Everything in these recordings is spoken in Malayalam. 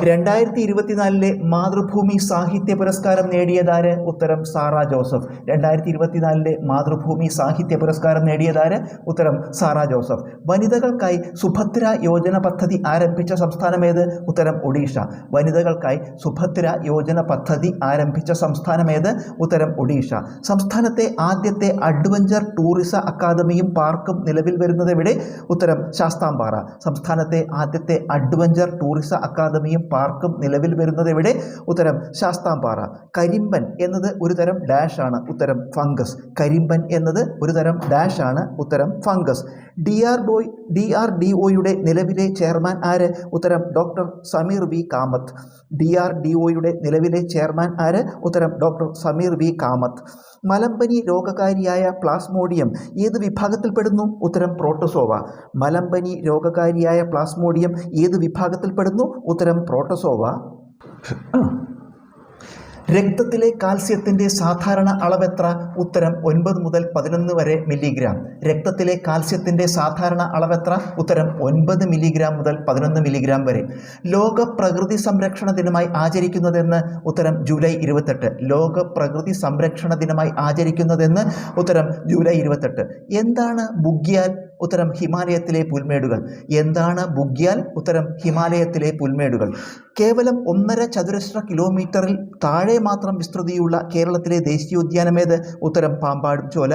2024 മാതൃഭൂമി സാഹിത്യ പുരസ്കാരം നേടിയതാര്? ഉത്തരം സാറാ ജോസഫ്. 2024 മാതൃഭൂമി സാഹിത്യ പുരസ്കാരം നേടിയതാര്? ഉത്തരം സാറാ ജോസഫ്. വനിതകൾക്കായി സുഭദ്ര യോജന പദ്ധതി ആരംഭിച്ച സംസ്ഥാനമേത്? ഉത്തരം ഒഡീഷ. വനിതകൾക്കായി സുഭദ്ര യോജന പദ്ധതി ആരംഭിച്ച സംസ്ഥാനമേത്? ഉത്തരം ഒഡീഷ. സംസ്ഥാനത്തെ ആദ്യത്തെ അഡ്വഞ്ചർ ടൂറിസം അക്കാദമിയും പാർക്കും നിലവിൽ വരുന്നത് എവിടെ? ഉത്തരം ശാസ്താംപാറ. സംസ്ഥാനത്തെ ആദ്യത്തെ അഡ്വഞ്ചർ ടൂറിസം അക്കാദമിയും പാർക്കും നിലവിൽ വരുന്നത് എവിടെ? ഉത്തരം ശാസ്താംപാറ. കരിമ്പൻ എന്നത് ഒരു തരം ഡാഷ് ആണ്. ഉത്തരം ഫംഗസ്. കരിമ്പൻ എന്നത് ഒരു തരം ഡാഷ് ആണ്. ഉത്തരം ഫംഗസ്. DRDOയുടെ നിലവിലെ ചെയർമാൻ ആര്? ഉത്തരം ഡോക്ടർ സമീർ വി കാമത്ത്. DRDOയുടെ നിലവിലെ ചെയർമാൻ ആര്? ഉത്തരം ഡോക്ടർ സമീർ വി കാമത്ത്. മലമ്പനി രോഗകാരിയായ പ്ലാസ്മോഡിയം ഏത് വിഭാഗത്തിൽപ്പെടുന്നു? ഉത്തരം പ്രോട്ടോസോവ. മലമ്പനി രോഗകാരിയായ പ്ലാസ്മോഡിയം ഏത് വിഭാഗത്തിൽപ്പെടുന്നു? ഉത്തരം പ്രോട്ടോസോവ. രക്തത്തിലെ കാൽസ്യത്തിൻ്റെ സാധാരണ അളവെത്ര? ഉത്തരം 9 മുതൽ 11 വരെ മില്ലിഗ്രാം. രക്തത്തിലെ കാൽസ്യത്തിൻ്റെ സാധാരണ അളവെത്ര? ഉത്തരം 9 മില്ലിഗ്രാം മുതൽ 11 മില്ലിഗ്രാം വരെ. ലോക പ്രകൃതി സംരക്ഷണ ദിനമായി ആചരിക്കുന്നതെന്ന്? ഉത്തരം ജൂലൈ 28. ലോക പ്രകൃതി സംരക്ഷണ ദിനമായി ആചരിക്കുന്നതെന്ന്? ഉത്തരം ജൂലൈ 28. എന്താണ് ബുഗ്യാൽ? ഉത്തരം ഹിമാലയത്തിലെ പുൽമേടുകൾ. എന്താണ് ബുഗ്യാൽ? ഉത്തരം ഹിമാലയത്തിലെ പുൽമേടുകൾ. കേവലം 1.5 ചതുരശ്ര കിലോമീറ്ററിൽ താഴെ മാത്രം വിസ്തൃതിയുള്ള കേരളത്തിലെ ദേശീയോദ്യാനമേത്? ഉത്തരം പാമ്പാടും ചോല.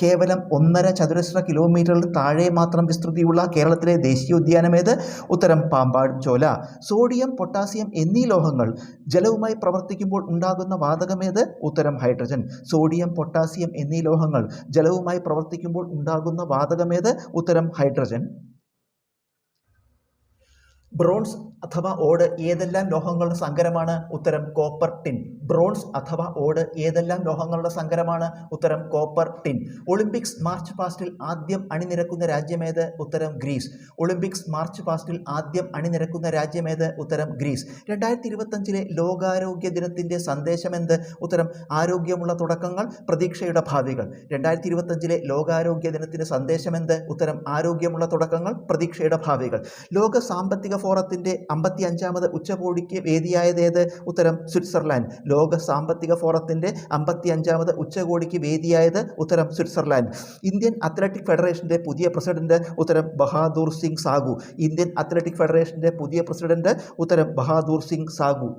കേവലം 1.5 ചതുരശ്ര കിലോമീറ്ററിൽ താഴെ മാത്രം വിസ്തൃതിയുള്ള കേരളത്തിലെ ദേശീയോദ്യാനമേത്? ഉത്തരം പാമ്പാടും ചോല. സോഡിയം, പൊട്ടാസ്യം എന്നീ ലോഹങ്ങൾ ജലവുമായി പ്രവർത്തിക്കുമ്പോൾ ഉണ്ടാകുന്ന വാതകമേത്? ഉത്തരം ഹൈഡ്രജൻ. സോഡിയം, പൊട്ടാസ്യം എന്നീ ലോഹങ്ങൾ ജലവുമായി പ്രവർത്തിക്കുമ്പോൾ ഉണ്ടാകുന്ന വാതകമേത്? ഉത്തരം ഹൈഡ്രജൻ. ബ്രോൺസ് അഥവാ ഓട് ഏതെല്ലാം ലോഹങ്ങളുടെ സങ്കരമാണ്? ഉത്തരം കോപ്പർ ടിൻ. ബ്രോൺസ് അഥവാ ഓട് ഏതെല്ലാം ലോഹങ്ങളുടെ സങ്കരമാണ്? ഉത്തരം കോപ്പർ ടിൻ. ഒളിമ്പിക്സ് മാർച്ച് പാസ്റ്റിൽ ആദ്യം അണിനിരക്കുന്ന രാജ്യമേത്? ഉത്തരം ഗ്രീസ്. ഒളിമ്പിക്സ് മാർച്ച് പാസ്റ്റിൽ ആദ്യം അണിനിരക്കുന്ന രാജ്യമേത്? ഉത്തരം ഗ്രീസ്. 2025 ലോകാരോഗ്യ ദിനത്തിൻ്റെ സന്ദേശമെന്ത്? ഉത്തരം ആരോഗ്യമുള്ള തുടക്കങ്ങൾ, പ്രതീക്ഷയുടെ ഭാവികൾ. 2025 ലോകാരോഗ്യ ദിനത്തിൻ്റെ സന്ദേശമെന്ത്? ഉത്തരം ആരോഗ്യമുള്ള തുടക്കങ്ങൾ, പ്രതീക്ഷയുടെ ഭാവികൾ. ലോക സാമ്പത്തിക ഫോറത്തിൻ്റെ 55ാമത് ഉച്ചകോടിക്ക് വേദിയായതേത്? ഉത്തരം സ്വിറ്റ്സർലാൻഡ്. ലോക സാമ്പത്തിക ഫോറത്തിൻ്റെ 55ാമത് ഉച്ചകോടിക്ക് വേദിയായത്? ഉത്തരം സ്വിറ്റ്സർലാൻഡ്. ഇന്ത്യൻ അത്ലറ്റിക് ഫെഡറേഷൻ്റെ പുതിയ പ്രസിഡന്റ്? ഉത്തരം ബഹാദൂർ സിംഗ് സാഗു. ഇന്ത്യൻ അത്ലറ്റിക് ഫെഡറേഷൻ്റെ പുതിയ പ്രസിഡന്റ്? ഉത്തരം ബഹാദൂർ സിംഗ് സാഗു.